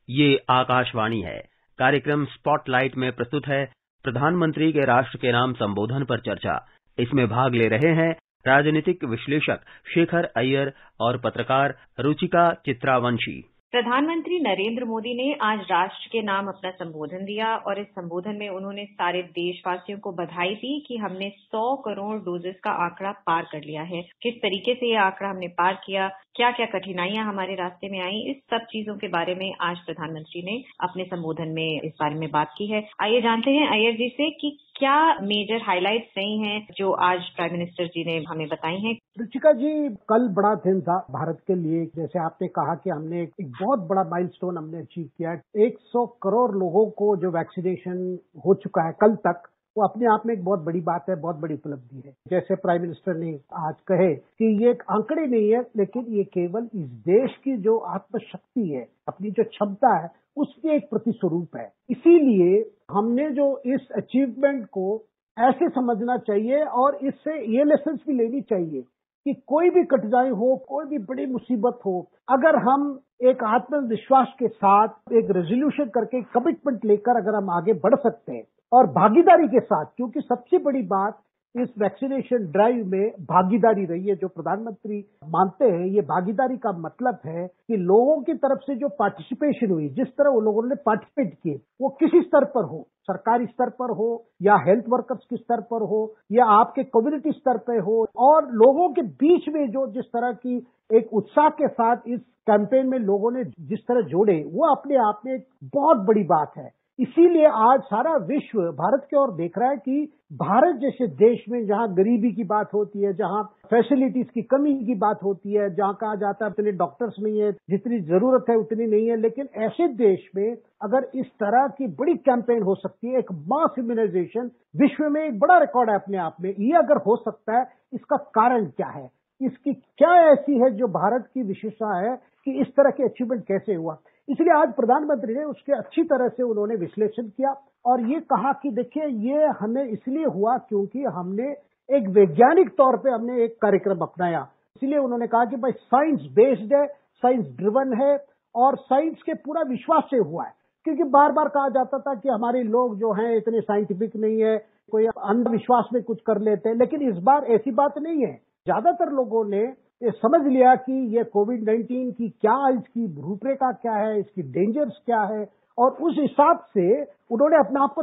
ये आकाशवाणी है। कार्यक्रम स्पॉटलाइट में प्रस्तुत है प्रधानमंत्री के राष्ट्र के नाम संबोधन पर चर्चा। इसमें भाग ले रहे हैं राजनीतिक विश्लेषक शेखर अय्यर और पत्रकार रुचिका चित्रावंशी। प्रधानमंत्री नरेंद्र मोदी ने आज राष्ट्र के नाम अपना संबोधन दिया और इस संबोधन में उन्होंने सारे देशवासियों को बधाई दी कि हमने 100 करोड़ डोजेस का आंकड़ा पार कर लिया है। किस तरीके से ये आंकड़ा हमने पार किया, क्या क्या कठिनाइयां हमारे रास्ते में आई, इस सब चीजों के बारे में आज प्रधानमंत्री ने अपने संबोधन में इस बारे में बात की है। आइए जानते हैं अय्यर जी से कि क्या मेजर हाइलाइट्स रही हैं जो आज प्राइम मिनिस्टर जी ने हमें बताई हैं। रुचिका जी, कल बड़ा दिन था भारत के लिए। जैसे आपने कहा कि हमने एक बहुत बड़ा माइलस्टोन हमने अचीव किया है। 100 करोड़ लोगों को जो वैक्सीनेशन हो चुका है कल तक, वो अपने आप में एक बहुत बड़ी बात है, बहुत बड़ी उपलब्धि है। जैसे प्राइम मिनिस्टर ने आज कहे कि ये एक आंकड़े नहीं है, लेकिन ये केवल इस देश की जो आत्मशक्ति है, अपनी जो क्षमता है, उसके एक प्रतिस्वरूप है। इसीलिए हमने जो इस अचीवमेंट को ऐसे समझना चाहिए और इससे ये लेसन्स भी लेनी चाहिए कि कोई भी कठिनाई हो, कोई भी बड़ी मुसीबत हो, अगर हम एक आत्मविश्वास के साथ एक रेजोल्यूशन करके कमिटमेंट लेकर अगर हम आगे बढ़ सकते हैं और भागीदारी के साथ, क्योंकि सबसे बड़ी बात इस वैक्सीनेशन ड्राइव में भागीदारी रही है। जो प्रधानमंत्री मानते हैं, ये भागीदारी का मतलब है कि लोगों की तरफ से जो पार्टिसिपेशन हुई, जिस तरह वो लोगों ने पार्टिसिपेट किए, वो किसी स्तर पर हो, सरकारी स्तर पर हो या हेल्थ वर्कर्स के स्तर पर हो या आपके कम्युनिटी स्तर पर हो, और लोगों के बीच में जो जिस तरह की एक उत्साह के साथ इस कैंपेन में लोगों ने जिस तरह जोड़े, वो अपने आप में एक बहुत बड़ी बात है। इसीलिए आज सारा विश्व भारत की ओर देख रहा है कि भारत जैसे देश में जहां गरीबी की बात होती है, जहां फैसिलिटीज की कमी की बात होती है, जहां कहा जाता है उतने डॉक्टर्स नहीं है, जितनी जरूरत है उतनी नहीं है, लेकिन ऐसे देश में अगर इस तरह की बड़ी कैंपेन हो सकती है, एक मास इम्यूनाइजेशन, विश्व में एक बड़ा रिकॉर्ड है अपने आप में। ये अगर हो सकता है, इसका कारण क्या है, इसकी क्या ऐसी है जो भारत की विशेषता है कि इस तरह के अचीवमेंट कैसे हुआ। इसलिए आज प्रधानमंत्री ने उसके अच्छी तरह से उन्होंने विश्लेषण किया और ये कहा कि देखिए, ये हमें इसलिए हुआ क्योंकि हमने एक वैज्ञानिक तौर पे हमने एक कार्यक्रम अपनाया। इसलिए उन्होंने कहा कि भाई साइंस बेस्ड है, साइंस ड्रिवन है और साइंस के पूरा विश्वास से हुआ है। क्योंकि बार बार कहा जाता था कि हमारे लोग जो हैं इतने साइंटिफिक नहीं है, कोई अंधविश्वास में कुछ कर लेते हैं, लेकिन इस बार ऐसी बात नहीं है। ज्यादातर लोगों ने ये समझ लिया कि ये कोविड-19 की क्या, इसकी रूपरेखा क्या है, इसकी डेंजर्स क्या है, और उस हिसाब से उन्होंने अपने आप को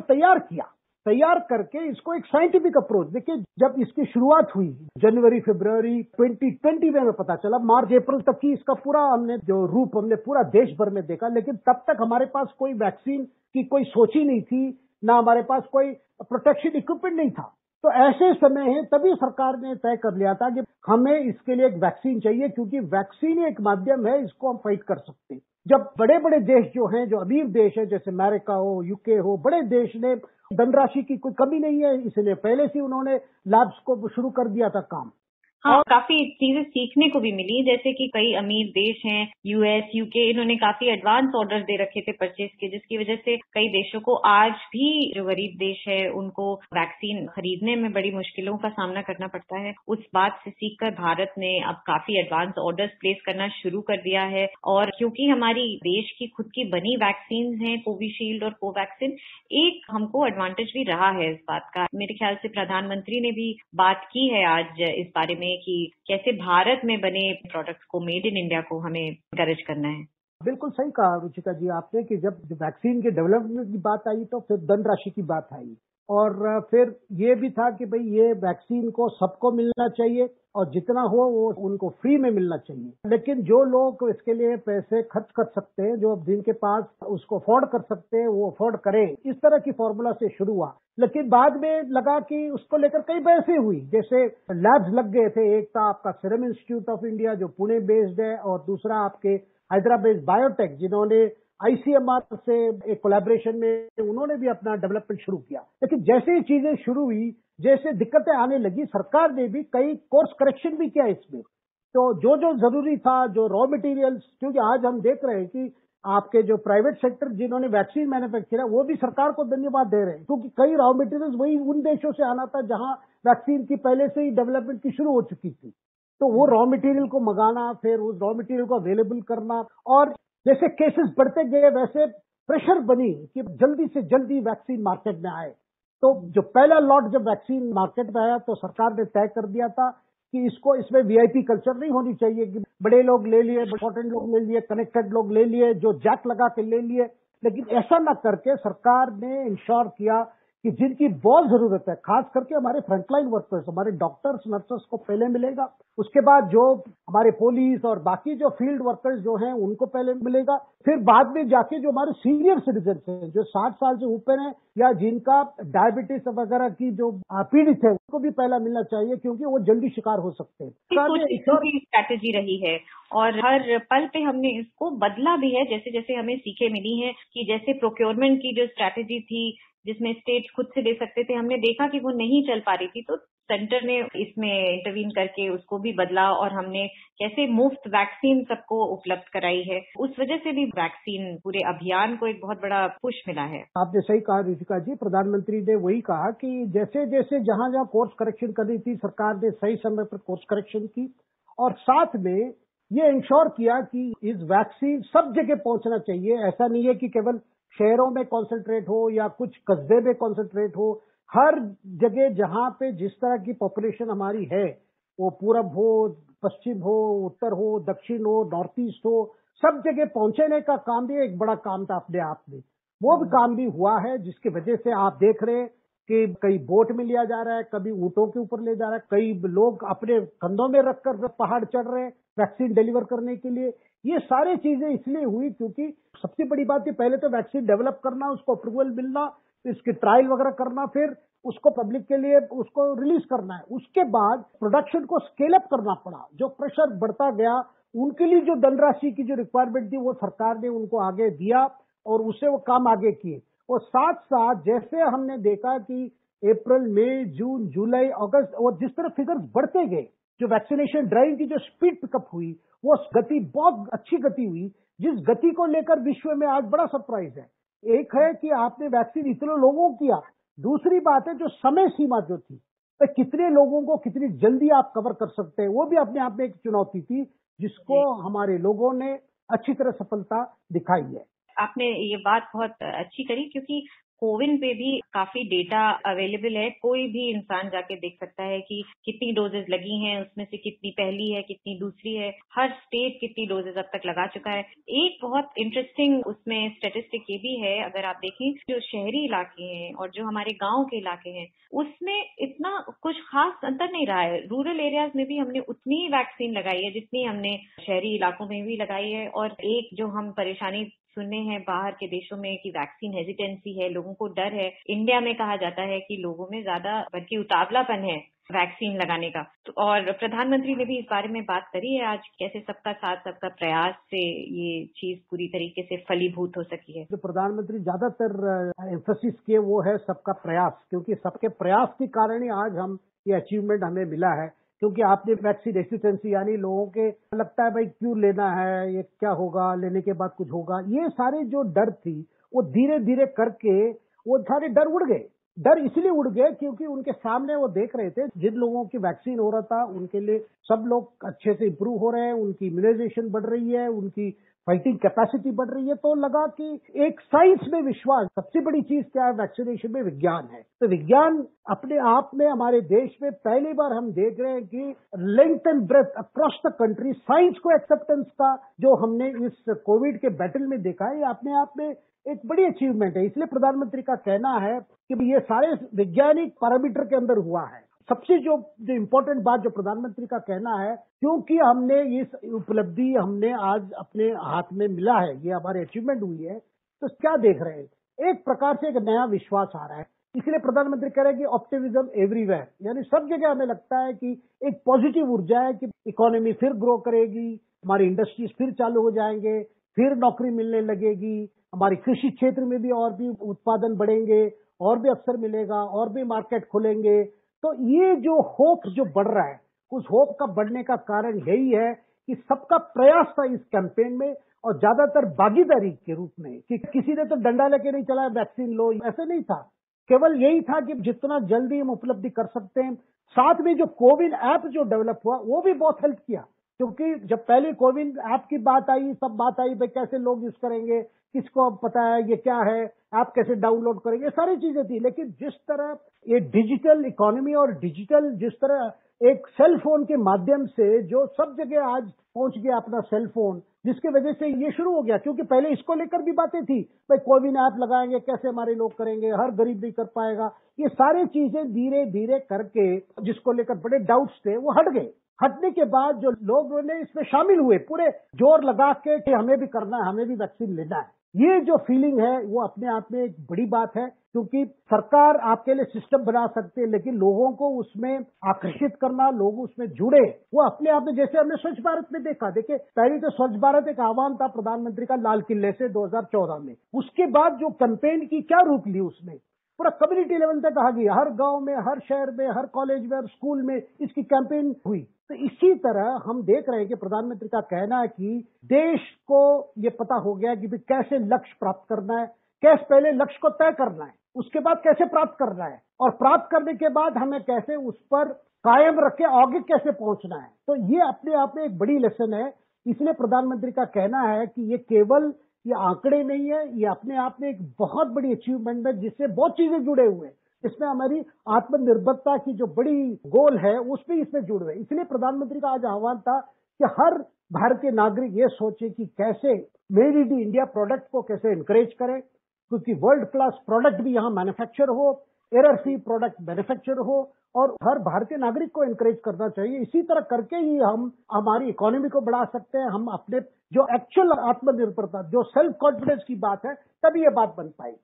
तैयार करके इसको एक साइंटिफिक अप्रोच। देखिए, जब इसकी शुरुआत हुई जनवरी फरवरी 2020 में हमें पता चला, मार्च अप्रैल तक की इसका पूरा हमने जो रूप हमने पूरा देश भर में देखा, लेकिन तब तक हमारे पास कोई वैक्सीन की कोई सोच ही नहीं थी, ना हमारे पास कोई प्रोटेक्शन इक्विपमेंट नहीं था। तो ऐसे समय है, तभी सरकार ने तय कर लिया था कि हमें इसके लिए एक वैक्सीन चाहिए, क्योंकि वैक्सीन एक माध्यम है, इसको हम फाइट कर सकते हैं। जब बड़े बड़े देश जो हैं, जो अमीर देश है, जैसे अमेरिका हो, यूके हो, बड़े देश ने धनराशि की कोई कमी नहीं है, इसलिए पहले से उन्होंने लैब्स को शुरू कर दिया था काम। हाँ, काफी चीजें सीखने को भी मिली, जैसे कि कई अमीर देश हैं, यूएस, यूके, इन्होंने काफी एडवांस ऑर्डर दे रखे थे परचेज के, जिसकी वजह से कई देशों को आज भी, जो गरीब देश है, उनको वैक्सीन खरीदने में बड़ी मुश्किलों का सामना करना पड़ता है। उस बात से सीखकर भारत ने अब काफी एडवांस ऑर्डर्स प्लेस करना शुरू कर दिया है। और क्योंकि हमारी देश की खुद की बनी वैक्सीन है, कोविशील्ड और कोवैक्सीन, एक हमको एडवांटेज भी रहा है इस बात का। मेरे ख्याल से प्रधानमंत्री ने भी बात की है आज इस बारे में कि कैसे भारत में बने प्रोडक्ट्स को, मेड इन इंडिया को हमें एनकरेज करना है। बिल्कुल सही कहा रुचिका जी आपने कि जब वैक्सीन के डेवलपमेंट की बात आई तो फिर धनराशि की बात आई, और फिर ये भी था कि भाई ये वैक्सीन को सबको मिलना चाहिए और जितना हो वो उनको फ्री में मिलना चाहिए। लेकिन जो लोग इसके लिए पैसे खर्च कर सकते हैं, जो जिनके पास उसको अफोर्ड कर सकते हैं, वो अफोर्ड करें, इस तरह की फॉर्मूला से शुरू हुआ। लेकिन बाद में लगा कि उसको लेकर कई बहसें हुई। जैसे लैब्स लग गए थे, एक था आपका सीरम इंस्टीट्यूट ऑफ इंडिया जो पुणे बेस्ड है, और दूसरा आपके हैदराबाद बायोटेक जिन्होंने आईसीएमआर से एक कोलैबोरेशन में उन्होंने भी अपना डेवलपमेंट शुरू किया। लेकिन जैसे ही चीजें शुरू हुई, जैसे दिक्कतें आने लगी, सरकार ने भी कई कोर्स करेक्शन भी किया इसमें। तो जो जो जरूरी था, जो रॉ मटेरियल्स, क्योंकि आज हम देख रहे हैं कि आपके जो प्राइवेट सेक्टर जिन्होंने वैक्सीन मैन्युफैक्चर है, वो भी सरकार को धन्यवाद दे रहे हैं, क्योंकि कई रॉ मटेरियल्स वही उन देशों से आना था जहां वैक्सीन की पहले से ही डेवलपमेंट की शुरू हो चुकी थी। तो वो रॉ मटेरियल को मंगाना, फिर उस रॉ मटेरियल को अवेलेबल करना, और जैसे केसेस बढ़ते गए वैसे प्रेशर बनी कि जल्दी से जल्दी वैक्सीन मार्केट में आए। तो जो पहला लॉट जब वैक्सीन मार्केट में आया तो सरकार ने तय कर दिया था कि इसमें वीआईपी कल्चर नहीं होनी चाहिए कि बड़े लोग ले लिए, इंपॉर्टेंट लोग ले लिए, कनेक्टेड लोग ले लिए, जो जैक लगा के ले लिए। लेकिन ऐसा ना करके सरकार ने इंश्योर किया कि जिनकी बहुत जरूरत है, खास करके हमारे फ्रंटलाइन वर्कर्स, हमारे डॉक्टर्स, नर्सेस को पहले मिलेगा, उसके बाद जो हमारे पुलिस और बाकी जो फील्ड वर्कर्स जो हैं उनको पहले मिलेगा, फिर बाद में जाके जो हमारे सीनियर सिटीजन हैं जो 60 साल से ऊपर हैं या जिनका डायबिटीज वगैरह की जो पीड़ित है उनको भी पहला मिलना चाहिए, क्योंकि वो जल्दी शिकार हो सकते हैं। स्ट्रैटेजी रही है और हर पल पे हमने इसको बदला भी है, जैसे जैसे हमें सीखें मिली है कि जैसे प्रोक्योरमेंट की जो स्ट्रैटेजी थी जिसमें स्टेट खुद से दे सकते थे, हमने देखा कि वो नहीं चल पा रही थी, तो सेंटर ने इसमें इंटरवीन करके उसको भी बदला और हमने कैसे मुफ्त वैक्सीन सबको उपलब्ध कराई है। उस वजह से भी वैक्सीन पूरे अभियान को एक बहुत बड़ा पुश मिला है। आपने सही कहा रुचिका जी, प्रधानमंत्री ने वही कहा कि जैसे जैसे जहां जहां कोर्स करेक्शन करनी थी सरकार ने सही समय पर कोर्स करेक्शन की और साथ में ये इंश्योर किया कि इस वैक्सीन सब जगह पहुंचना चाहिए। ऐसा नहीं है कि केवल शहरों में कॉन्सेंट्रेट हो या कुछ कस्बे में कॉन्सेंट्रेट हो, हर जगह जहां पे जिस तरह की पॉपुलेशन हमारी है, वो पूरब हो, पश्चिम हो, उत्तर हो, दक्षिण हो, नॉर्थ ईस्ट हो, सब जगह पहुंचने का काम भी एक बड़ा काम था अपने आप में। वो भी काम भी हुआ है, जिसकी वजह से आप देख रहे हैं कि कई बोट में लिया जा रहा है, कभी ऊंटों के ऊपर ले जा रहा है, कई लोग अपने कंधों में रखकर पहाड़ चढ़ रहे हैं वैक्सीन डिलीवर करने के लिए। ये सारी चीजें इसलिए हुई क्योंकि सबसे बड़ी बात है पहले तो वैक्सीन डेवलप करना, उसको अप्रूवल मिलना, इसके ट्रायल वगैरह करना, फिर उसको पब्लिक के लिए उसको रिलीज करना है। उसके बाद प्रोडक्शन को स्केल अप करना पड़ा। जो प्रेशर बढ़ता गया उनके लिए जो धनराशि की जो रिक्वायरमेंट थी वो सरकार ने उनको आगे दिया और उससे वो काम आगे किए। और साथ साथ जैसे हमने देखा कि अप्रैल, मई, जून, जुलाई, अगस्त और जिस तरह फिगर्स बढ़ते गए, जो वैक्सीनेशन ड्राइव की जो स्पीड पिकअप हुई वो गति बहुत अच्छी गति हुई, जिस गति को लेकर विश्व में आज बड़ा सरप्राइज है। एक है कि आपने वैक्सीन इतने लोगों को किया, दूसरी बात है जो समय सीमा जो थी, तो कितने लोगों को कितनी जल्दी आप कवर कर सकते हैं, वो भी अपने आप में एक चुनौती थी जिसको हमारे लोगों ने अच्छी तरह सफलता दिखाई है। आपने ये बात बहुत अच्छी करी क्योंकि कोविन पे भी काफी डेटा अवेलेबल है। कोई भी इंसान जाके देख सकता है कि कितनी डोजेज लगी हैं, उसमें से कितनी पहली है, कितनी दूसरी है, हर स्टेट कितनी डोजेज अब तक लगा चुका है। एक बहुत इंटरेस्टिंग उसमें स्टेटिस्टिक ये भी है, अगर आप देखें जो शहरी इलाके हैं और जो हमारे गांव के इलाके हैं उसमें इतना कुछ खास अंतर नहीं रहा है। रूरल एरियाज में भी हमने उतनी ही वैक्सीन लगाई है जितनी हमने शहरी इलाकों में भी लगाई है। और एक जो हम परेशानी सुने हैं बाहर के देशों में कि वैक्सीन हेजिटेंसी है, लोगों को डर है, इंडिया में कहा जाता है कि लोगों में ज्यादा बल्कि उतावलापन है वैक्सीन लगाने का। तो और प्रधानमंत्री ने भी इस बारे में बात करी है आज, कैसे सबका साथ सबका प्रयास से ये चीज पूरी तरीके से फलीभूत हो सकी है। जो प्रधानमंत्री ज्यादातर एम्फेसिस किए वो है सबका प्रयास, क्योंकि सबके प्रयास के कारण ही आज हम ये अचीवमेंट हमें मिला है। क्योंकि आपने वैक्सीन रेसिस्टेंसी यानी लोगों के लगता है भाई क्यों लेना है, ये क्या होगा, लेने के बाद कुछ होगा, ये सारे जो डर थी वो धीरे धीरे करके वो सारे डर उड़ गए। डर इसलिए उड़ गए क्योंकि उनके सामने वो देख रहे थे जिन लोगों की वैक्सीन हो रहा था उनके लिए सब लोग अच्छे से इंप्रूव हो रहे हैं, उनकी इम्यूनाइजेशन बढ़ रही है, उनकी फाइटिंग कैपेसिटी बढ़ रही है। तो लगा कि एक साइंस में विश्वास, सबसे बड़ी चीज क्या है वैक्सीनेशन में, विज्ञान है। तो विज्ञान अपने आप में हमारे देश में पहली बार हम देख रहे हैं कि length and breadth across the country science को एक्सेप्टेंस का जो हमने इस कोविड के बैटल में देखा है, ये अपने आप में एक बड़ी अचीवमेंट है। इसलिए प्रधानमंत्री का कहना है कि ये सारे वैज्ञानिक पैरामीटर के अंदर हुआ है। सबसे जो इम्पोर्टेंट बात जो प्रधानमंत्री का कहना है, क्योंकि हमने इस उपलब्धि हमने आज अपने हाथ में मिला है, ये हमारी अचीवमेंट हुई है, तो क्या देख रहे हैं, एक प्रकार से एक नया विश्वास आ रहा है। इसलिए प्रधानमंत्री कह रहे हैं कि ऑप्टिमिज्म एवरीवेयर, यानी सब जगह हमें लगता है कि एक पॉजिटिव ऊर्जा है कि इकोनॉमी फिर ग्रो करेगी, हमारी इंडस्ट्रीज फिर चालू हो जाएंगे, फिर नौकरी मिलने लगेगी, हमारी कृषि क्षेत्र में भी और भी उत्पादन बढ़ेंगे, और भी अवसर मिलेगा, और भी मार्केट खुलेंगे। तो ये जो होप जो बढ़ रहा है, उस होप का बढ़ने का कारण यही है कि सबका प्रयास था इस कैंपेन में, और ज्यादातर भागीदारी के रूप में, कि किसी ने तो डंडा लेके नहीं चला वैक्सीन लो, ऐसे नहीं था। केवल यही था कि जितना जल्दी हम उपलब्धि कर सकते हैं। साथ में जो कोविन ऐप जो डेवलप हुआ वो भी बहुत हेल्प किया। क्योंकि जब पहले कोविन ऐप की बात आई, सब बात आई भाई कैसे लोग यूज करेंगे, किसको अब पता है ये क्या है, ऐप कैसे डाउनलोड करेंगे, सारी चीजें थी। लेकिन जिस तरह ये डिजिटल इकोनॉमी और डिजिटल जिस तरह एक सेल फोन के माध्यम से जो सब जगह आज पहुंच गया अपना सेल फोन, जिसकी वजह से ये शुरू हो गया। क्योंकि पहले इसको लेकर भी बातें थी भाई कोविन ऐप लगाएंगे कैसे हमारे लोग करेंगे, हर गरीब नहीं कर पाएगा, ये सारी चीजें धीरे धीरे करके जिसको लेकर बड़े डाउट्स थे वो हट गए। हटने के बाद जो लोगों ने इसमें शामिल हुए पूरे जोर लगा के कि हमें भी करना है, हमें भी वैक्सीन लेना है, ये जो फीलिंग है वो अपने आप में एक बड़ी बात है। क्योंकि सरकार आपके लिए सिस्टम बना सकती है, लेकिन लोगों को उसमें आकर्षित करना, लोग उसमें जुड़े, वो अपने आप में, जैसे हमने स्वच्छ भारत में देखा, देखिए पहले तो स्वच्छ भारत एक आह्वान था प्रधानमंत्री का लाल किले से 2014 में, उसके बाद जो कैंपेन की क्या रूप ली उसने, पूरा कम्युनिटी लेवल तक आ गई, हर गांव में, हर शहर में, हर कॉलेज में, हर स्कूल में इसकी कैंपेन हुई। तो इसी तरह हम देख रहे हैं कि प्रधानमंत्री का कहना है कि देश को ये पता हो गया कि कैसे लक्ष्य प्राप्त करना है, कैसे पहले लक्ष्य को तय करना है, उसके बाद कैसे प्राप्त करना है, और प्राप्त करने के बाद हमें कैसे उस पर कायम रख के आगे कैसे पहुंचना है। तो ये अपने आप में एक बड़ी लेसन है। इसलिए प्रधानमंत्री का कहना है कि ये केवल ये आंकड़े नहीं है, ये अपने आप में एक बहुत बड़ी अचीवमेंट है जिससे बहुत चीजें जुड़े हुए हैं। इसमें हमारी आत्मनिर्भरता की जो बड़ी गोल है उस भी इसमें जुड़ रहे। इसलिए प्रधानमंत्री का आज आह्वान था कि हर भारतीय नागरिक ये सोचे कि कैसे मेड इन इंडिया प्रोडक्ट को कैसे एनकरेज करें, क्योंकि वर्ल्ड क्लास प्रोडक्ट भी यहाँ मैन्युफैक्चर हो, एरर फ्री प्रोडक्ट मैन्युफैक्चर हो, और हर भारतीय नागरिक को एनकरेज करना चाहिए। इसी तरह करके ही हम हमारी इकोनॉमी को बढ़ा सकते हैं। हम अपने जो एक्चुअल आत्मनिर्भरता, जो सेल्फ कॉन्फिडेंस की बात है, तभी ये बात बन पाएगी।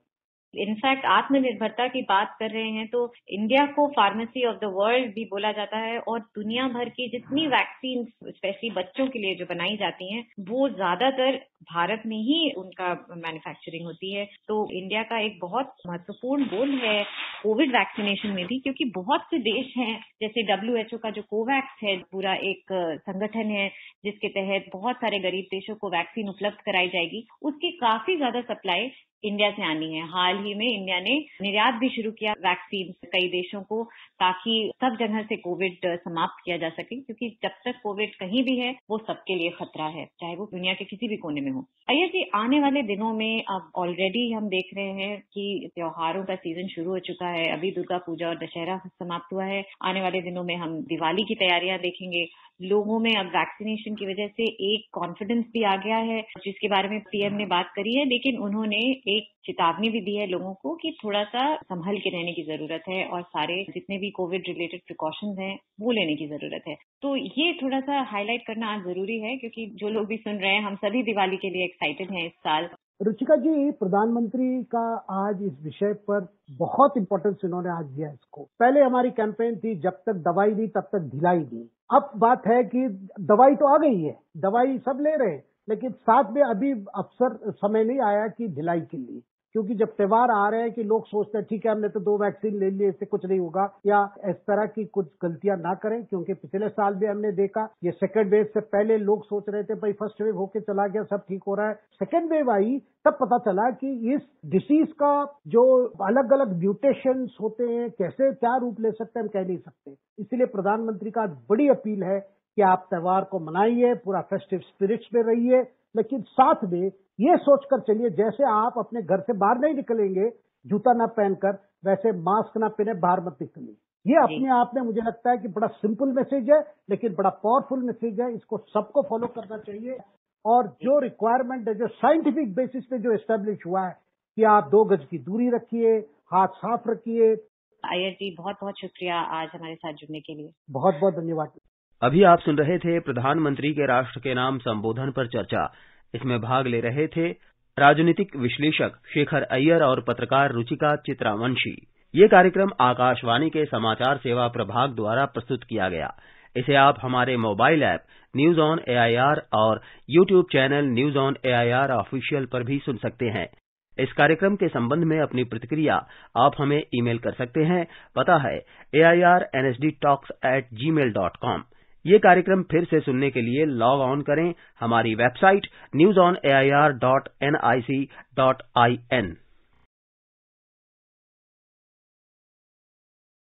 इनफैक्ट आत्मनिर्भरता की बात कर रहे हैं तो इंडिया को फार्मेसी ऑफ द वर्ल्ड भी बोला जाता है, और दुनिया भर की जितनी वैक्सीन स्पेशली बच्चों के लिए जो बनाई जाती हैं वो ज्यादातर भारत में ही उनका मैन्युफैक्चरिंग होती है। तो इंडिया का एक बहुत महत्वपूर्ण गोल है कोविड वैक्सीनेशन में भी, क्योंकि बहुत से देश हैं, जैसे WHO का जो कोवैक्स है पूरा एक संगठन है जिसके तहत बहुत सारे गरीब देशों को वैक्सीन उपलब्ध कराई जाएगी, उसकी काफी ज्यादा सप्लाई इंडिया से आनी है। हाल ही में इंडिया ने निर्यात भी शुरू किया वैक्सीन कई देशों को, ताकि सब जगह से कोविड समाप्त किया जा सके, क्योंकि जब तक कोविड कहीं भी है वो सबके लिए खतरा है, चाहे वो दुनिया के किसी भी कोने में हो। अय्यर जी, आने वाले दिनों में अब ऑलरेडी हम देख रहे हैं कि त्योहारों का सीजन शुरू हो चुका है। अभी दुर्गा पूजा और दशहरा समाप्त हुआ है, आने वाले दिनों में हम दिवाली की तैयारियां देखेंगे। लोगों में अब वैक्सीनेशन की वजह से एक कॉन्फिडेंस भी आ गया है, जिसके बारे में पीएम ने बात करी है, लेकिन उन्होंने एक चेतावनी भी दी है लोगों को कि थोड़ा सा संभल के रहने की जरूरत है और सारे जितने भी कोविड रिलेटेड प्रिकॉशंस हैं वो लेने की जरूरत है। तो ये थोड़ा सा हाईलाइट करना आज जरूरी है, क्योंकि जो लोग भी सुन रहे हैं, हम सभी दिवाली के लिए एक्साइटेड हैं इस साल। रुचिका जी, प्रधानमंत्री का आज इस विषय पर बहुत इंपॉर्टेंस इन्होंने आज दिया इसको। पहले हमारी कैंपेन थी जब तक दवाई दी तब तक ढिलाई दी। अब बात है कि दवाई तो आ गई है, दवाई सब ले रहे हैं, लेकिन साथ में अभी अवसर समय नहीं आया कि ढिलाई के लिए, क्योंकि जब त्योहार आ रहे हैं कि लोग सोचते हैं ठीक है हमने तो 2 वैक्सीन ले लिए, इससे कुछ नहीं होगा, या इस तरह की कुछ गलतियां ना करें। क्योंकि पिछले साल भी हमने देखा ये सेकंड वेव से पहले लोग सोच रहे थे भाई फर्स्ट वेव होके चला गया, सब ठीक हो रहा है। सेकंड वेव आई तब पता चला कि इस डिसीज का जो अलग अलग म्यूटेशंस होते हैं, कैसे क्या रूप ले सकते हैं हम कह नहीं सकते। इसलिए प्रधानमंत्री का बड़ी अपील है कि आप त्योहार को मनाइए, पूरा फेस्टिव स्पिरिट्स में रहिए, लेकिन साथ में ये सोचकर चलिए जैसे आप अपने घर से बाहर नहीं निकलेंगे जूता ना पहनकर, वैसे मास्क ना पहने बाहर मत निकलिए। ये अपने आप में मुझे लगता है कि बड़ा सिंपल मैसेज है, लेकिन बड़ा पावरफुल मैसेज है। इसको सबको फॉलो करना चाहिए, और जो रिक्वायरमेंट है, जो साइंटिफिक बेसिस पे जो एस्टेब्लिश हुआ है कि आप 2 गज की दूरी रखिए, हाथ साफ रखिए। अय्यर जी, बहुत बहुत शुक्रिया आज हमारे साथ जुड़ने के लिए। बहुत बहुत धन्यवाद। अभी आप सुन रहे थे प्रधानमंत्री के राष्ट्र के नाम संबोधन पर चर्चा। इसमें भाग ले रहे थे राजनीतिक विश्लेषक शेखर अय्यर और पत्रकार रुचिका चित्रावंशी। ये कार्यक्रम आकाशवाणी के समाचार सेवा प्रभाग द्वारा प्रस्तुत किया गया। इसे आप हमारे mobile app news on AIR और YouTube channel news on AIR official पर भी सुन सकते हैं। इस कार्यक्रम के संबंध में अपनी प्रतिक्रिया आप हमें ईमेल कर सकते हैं। पता है airnsdtalks@gmail.com। ये कार्यक्रम फिर से सुनने के लिए लॉग ऑन करें हमारी वेबसाइट newsonair.nic.in।